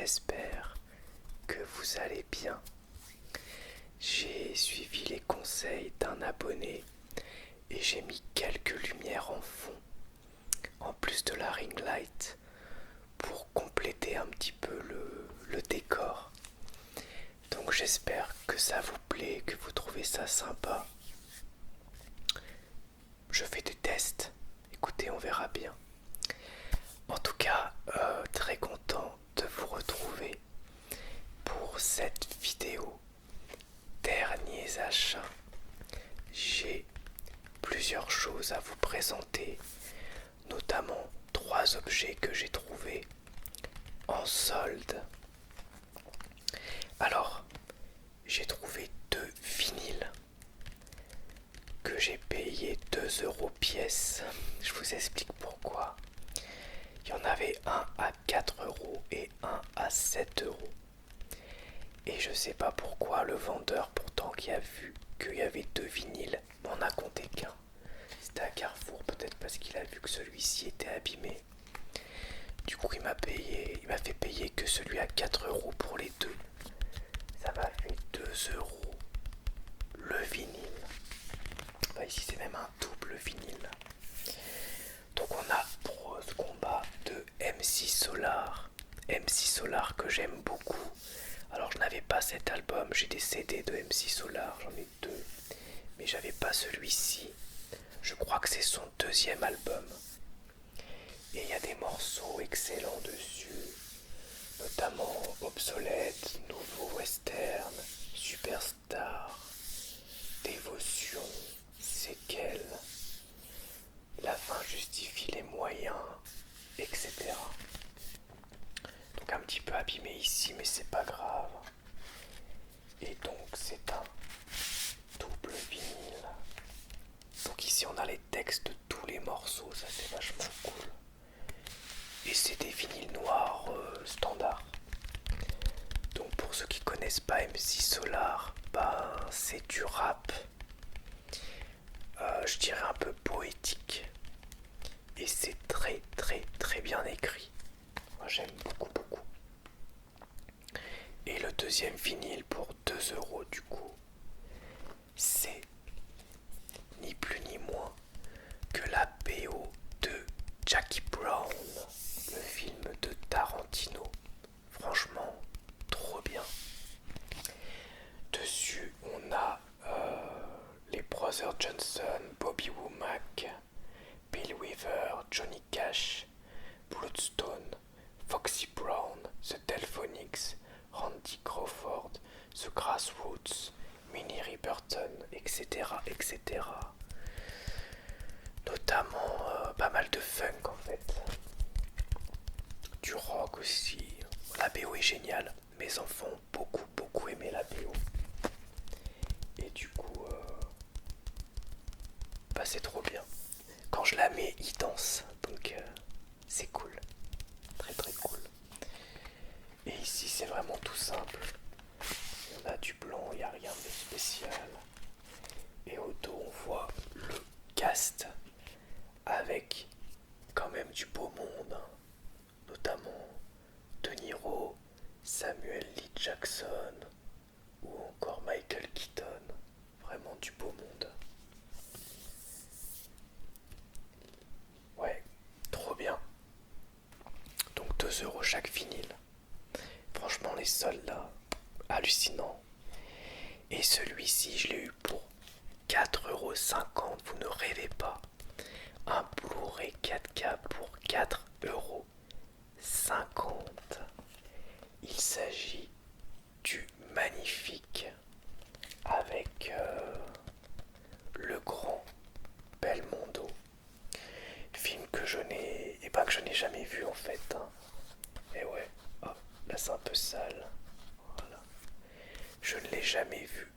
j'espère que vous allez bien. J'ai suivi les conseils d'un abonné et j'ai mis quelques lumières en fond, en plus de la ring light, pour compléter un petit peu le décor. Donc j'espère que ça vous plaît, que vous trouvez ça sympa. Je fais des tests, écoutez, on verra bien. En tout cas, très content de vous retrouver pour cette vidéo. Derniers achats. J'ai plusieurs choses à vous présenter, notamment 3 objets que j'ai trouvés en solde. Alors, j'ai trouvé 2 vinyles que j'ai payé 2 € pièce. Je vous explique pourquoi. Il y en avait un à 4 € et un à 7 €. Et je sais pas pourquoi le vendeur, pourtant qui a vu qu'il y avait 2 vinyles, m'en a compté qu'un. C'était à Carrefour, peut-être parce qu'il a vu que celui-ci était abîmé. Du coup, il m'a fait payer que celui à 4 € pour les deux. Ça m'a fait 2 € le vinyle. Enfin, ici, c'est même un double vinyle. Donc, on a Bros Combat de MC Solar. MC Solar que j'aime beaucoup. Alors, je n'avais pas cet album, j'ai des CD de MC Solar, j'en ai 2. Mais j'avais pas celui-ci. Je crois que c'est son 2e album. Et il y a des morceaux excellents dessus, notamment Obsolète, Nouveau Western, Superstar, Dévotion, Séquelles, La fin justifie les moyens, etc. Donc un petit peu abîmé ici, mais c'est pas grave. Et donc c'est un double vinyle. Donc ici on a les textes de tous les morceaux, ça c'est vachement cool. Et c'est des vinyles noirs standards. Donc pour ceux qui connaissent pas MC Solar, c'est du rap, je dirais un peu poétique. Et c'est très très très bien écrit. Moi j'aime beaucoup beaucoup. Et le 2e vinyle pour 2 € du coup, c'est ni plus ni moins que la BO de Jackie Brown, le film de Tarantino. Franchement, trop bien. Dessus, on a les Brothers Johnson, Bobby Womack, Bill Weaver, Johnny Cash, Bloodstone, Foxy Brown, The Delphonics, Randy Crawford, The Grassroots, Minnie Riperton, etc., etc. Notamment pas mal de funk en fait. Du rock aussi. La BO est géniale. Mes enfants ont beaucoup beaucoup aimé la BO. Et du coup, c'est trop bien. Quand je la mets, ils dansent. Donc c'est cool. Très très cool. Et ici, c'est vraiment tout simple. On a du blanc, il n'y a rien de spécial. Et au dos, on voit le cast avec quand même du beau monde, hein. Notamment De Niro, Samuel L. Jackson ou encore Michael Keaton. Vraiment du beau monde. Ouais, trop bien. Donc 2 € chaque vinyle. Franchement, les soldes là, hallucinant. Et celui-ci, je l'ai eu pour 4,50 €. Vous ne rêvez pas. Un Blu-ray 4K pour 4,50 €. Il s'agit du magnifique avec le grand Belmondo. Film que je n'ai jamais vu en fait, hein. Et ouais, oh, là c'est un peu sale. Voilà. Je ne l'ai jamais vu.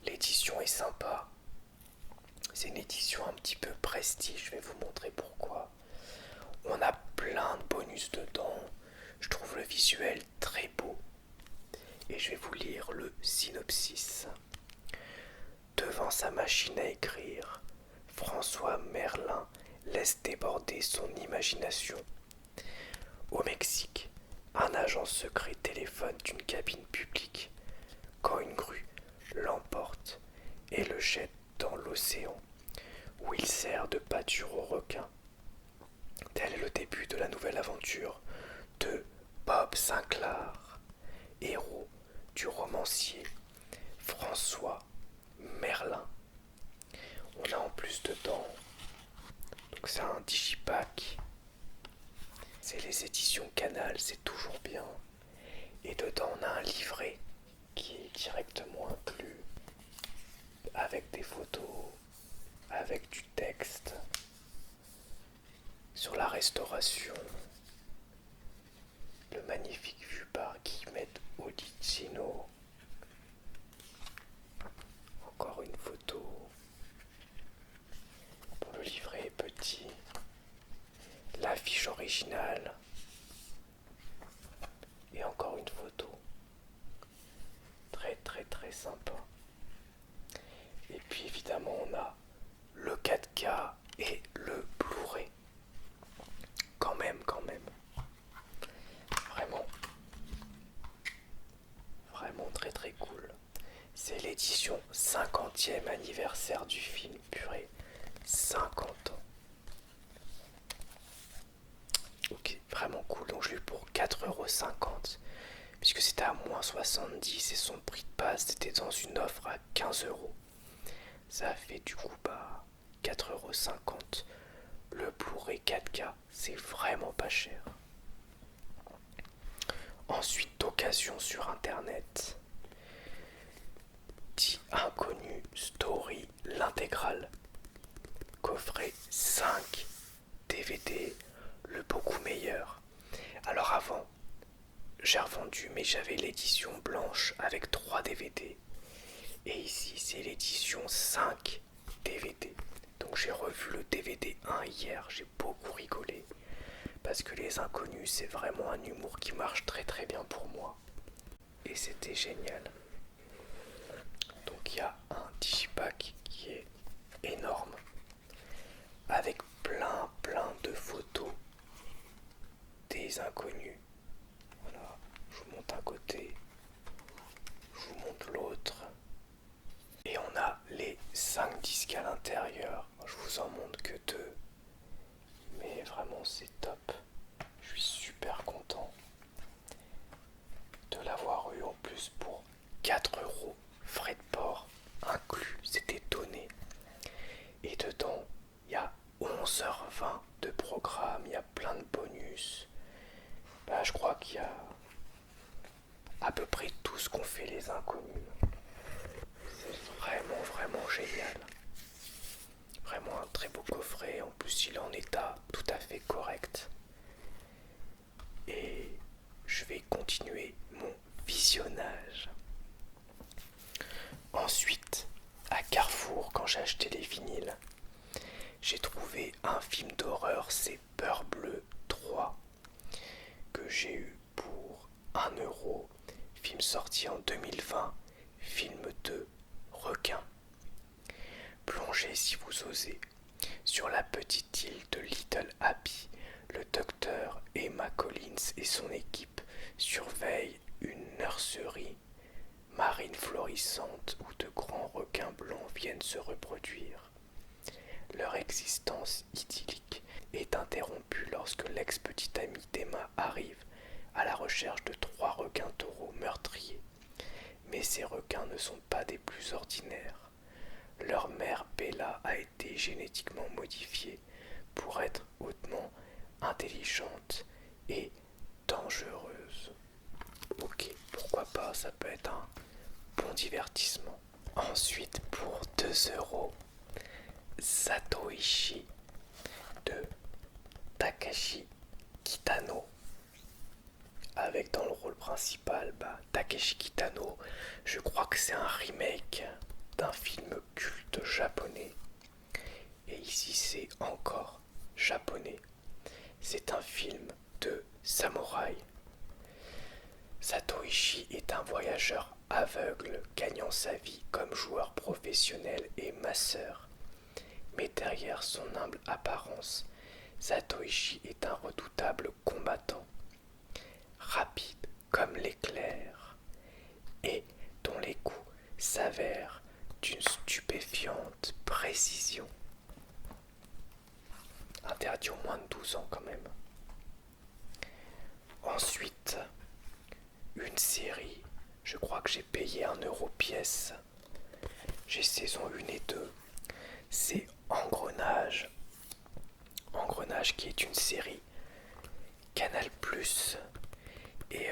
L'édition est sympa. C'est une édition un petit peu prestige, je vais vous montrer pourquoi. On a plein de bonus dedans. Je trouve le visuel très beau. Et je vais vous lire le synopsis. Devant sa machine à écrire, François Merlin laisse déborder son imagination. Au Mexique, Un agent secret téléphone d'une cabine publique quand une grue l'emporte et le jette dans l'océan où il sert de pâture aux requins. Tel est le début de la nouvelle aventure de Bob Sinclair, héros du romancier François Merlin. On a en plus dedans, donc c'est un digipack, c'est les éditions Canal, c'est toujours bien. Et dedans on a un livret qui est directement inclus avec des photos, avec du texte sur la restauration, le magnifique vue par Guillemette Odicino. Encore une photo. Bon, le livret est petit. L'affiche originale. Et encore une photo. Très très très sympa. Et puis évidemment on a le 4K et le Blu-ray. Quand même. Vraiment très très cool. C'est l'édition 50e anniversaire du film, purée. 50 ans. Ok, vraiment cool. Donc je l'ai eu pour 4,50€. Puisque c'était à moins 70 et son prix de base était dans une offre à 15€. Ça fait du coup 4,50€. Le Blu-ray 4K, c'est vraiment pas cher. Ensuite, d'occasion sur internet, dit Inconnu Story, l'intégrale. Coffret 5 DVD, le beaucoup meilleur. Alors avant, j'ai revendu, mais j'avais l'édition blanche avec 3 DVD. Et ici, c'est l'édition 5 DVD. Donc j'ai revu le DVD 1 hier, j'ai beaucoup rigolé. Parce que Les Inconnus, c'est vraiment un humour qui marche très très bien pour moi. Et c'était génial. Donc il y a un digipack qui est énorme. Avec plein de photos des inconnus. Voilà, je vous montre un côté, je vous montre l'autre. Et on a les 5 disques à l'intérieur. Je vous en montre que 2. Mais vraiment c'est top. Je suis super content de l'avoir eu en plus pour 4€. Frais de port inclus, c'était donné. Et dedans, il y a 11h20 de programme, il y a plein de bonus. Je crois qu'il y a à peu près tout ce qu'ont fait Les Inconnus. C'est vraiment génial. Vraiment un très beau coffret, en plus il est en état tout à fait correct. Et je vais continuer mon visionnage. Ensuite, à Carrefour, quand j'ai acheté les vinyles, j'ai trouvé un film d'horreur, c'est Peur Bleue 3, que j'ai eu pour 1€. Film sorti en 2020, film de requin. Plongez si vous osez sur la petite île de Little Happy. Le docteur Emma Collins et son équipe surveillent une nurserie marine florissante où de grands requins blancs viennent se reproduire. Leur existence idyllique est interrompue lorsque l'ex-petite amie d'Emma arrive à la recherche de 3 requins taureaux meurtriers. Mais ces requins ne sont pas des plus ordinaires. Leur mère Bella a été génétiquement modifiée pour être hautement intelligente et dangereuse. Ok, pourquoi pas, ça peut être un bon divertissement. Ensuite, pour 2€, Zatoichi de Takeshi Kitano. Avec dans le rôle principal Takeshi Kitano. Je crois que c'est un remake d'un film culte japonais. Et ici c'est encore japonais. C'est un film de samouraï. Satoichi est un voyageur aveugle gagnant sa vie comme joueur professionnel et masseur. Mais derrière son humble apparence, Satoichi est un redoutable combattant. rapide comme l'éclair et dont les coups s'avèrent d'une stupéfiante précision. Interdit aux moins de 12 ans quand même. Ensuite, une série, je crois que j'ai payé 1 € pièce. J'ai saison 1 et 2. C'est Engrenage. Engrenage qui est une série Canal Plus et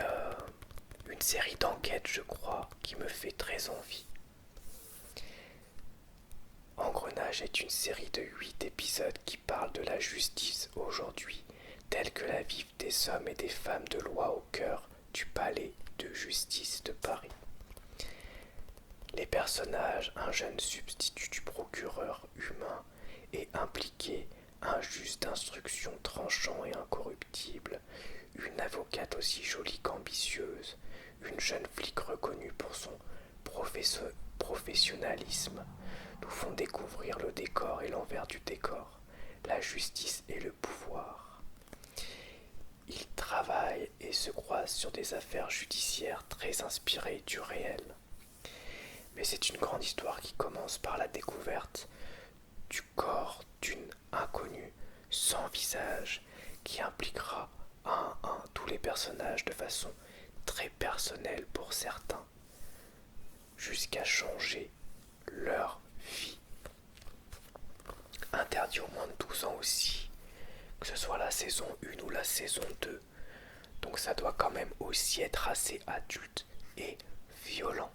une série d'enquête, je crois, qui me fait très envie. Engrenage est une série de 8 épisodes qui parle de la justice aujourd'hui, telle que la vivent des hommes et des femmes de loi au cœur du palais de justice de Paris. Les personnages, un jeune substitut du procureur humain et impliqué, un juge d'instruction tranchant et incorruptible, une avocate aussi jolie qu'ambitieuse, une jeune flic reconnue pour son professionnalisme, nous font découvrir le décor et l'envers du décor, la justice et le pouvoir. Ils travaillent et se croisent sur des affaires judiciaires très inspirées du réel. Mais c'est une grande histoire qui commence par la découverte du corps d'une inconnue sans visage qui impliquera un à un tous les personnages de façon très personnelle pour certains, jusqu'à changer leur vie. Interdit aux moins de 12 ans aussi, que ce soit la saison 1 ou la saison 2. Donc ça doit quand même aussi être assez adulte et violent.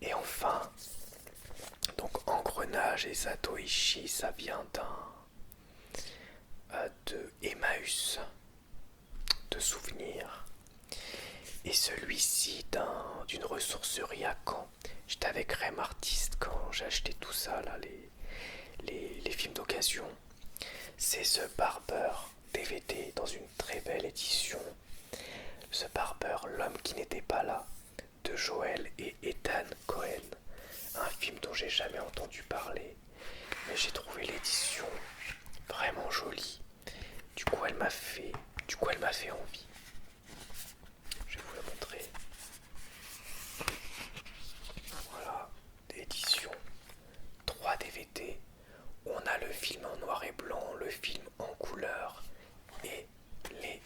Et enfin, donc Engrenage et Zatoichi, ça vient de Emmaüs, de souvenirs. Et celui-ci d'une ressourcerie à Caen. J'étais avec Rem Artiste quand j'ai acheté tout ça, là, les films d'occasion. C'est The Barber DVD dans une très belle édition. The Barber, l'homme qui n'était pas là, de Joel et Ethan Cohen. Un film dont j'ai jamais entendu parler, mais j'ai trouvé l'édition vraiment jolie. Du coup, elle m'a fait envie. Je vais vous la montrer. Voilà, édition 3 DVD. On a le film en noir et blanc, le film en couleur et les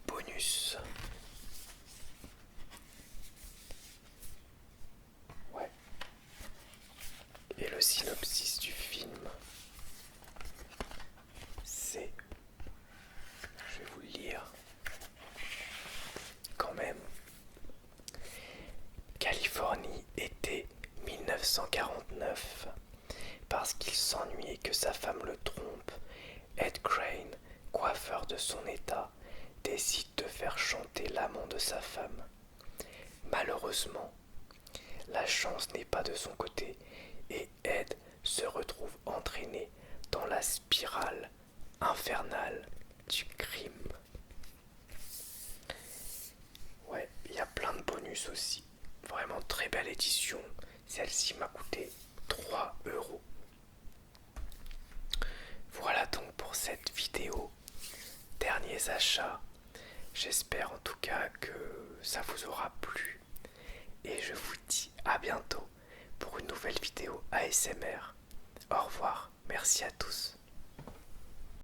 bonus. Ouais. Et le synopsis du film, c'est... Je vais vous le lire. Quand même. Californie, été 1949. Parce qu'il s'ennuyait que sa femme le trompe, Ed Crane, coiffeur de son état, décide de faire chanter l'amant de sa femme. Malheureusement, la chance n'est pas de son côté et Ed se retrouve entraîné dans la spirale infernale du crime. Ouais, il y a plein de bonus aussi. Vraiment très belle édition. Celle-ci m'a coûté 3 €. Voilà donc pour cette vidéo. Derniers achats. J'espère en tout cas que ça vous aura plu. Et je vous dis à bientôt pour une nouvelle vidéo ASMR. Au revoir, merci à tous.